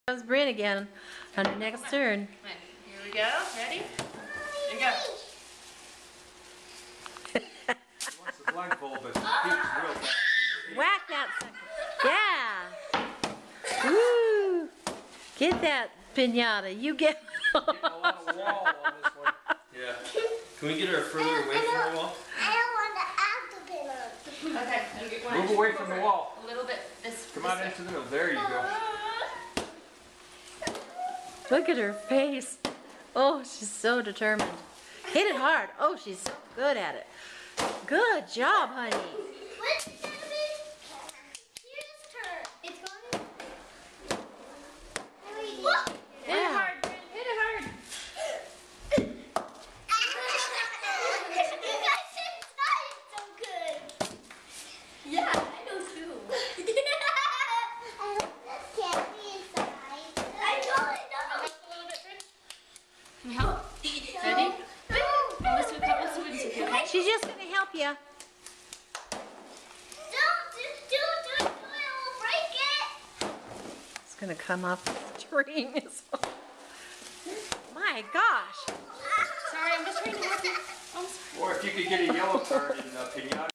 Comes Bryn again on her next turn. Here we go. Ready? Here you go. She wants the blindfold, but she keeps real fast. Whack that sucker. Yeah. Woo. Get that pinata. You get Getting a lot of wall on this one. Yeah. Can we get her further away from the wall? I don't want to add the peanut. Okay. I'll get one. Move away from the wall. A little bit. This. Come on into the middle. There you go. Look at her face. Oh, she's so determined. Hit it hard. Oh, she's so good at it. Good job, honey. What's it gonna be? Here's turn. It's going. Hit it hard, Bryn. Hit it hard. You guys inside so good. Yeah, I know too. Can't be inside. I totally know. Help a little bit, Bryn. Can you help? Ready? Let's do a couple of swings with you, okay? She's just going to help you. Don't do it. We'll break it. It's going to come off the string. My gosh. Sorry, I'm just trying to help you. Oh, I'm sorry. Or if you could get a yellow card in Pinata.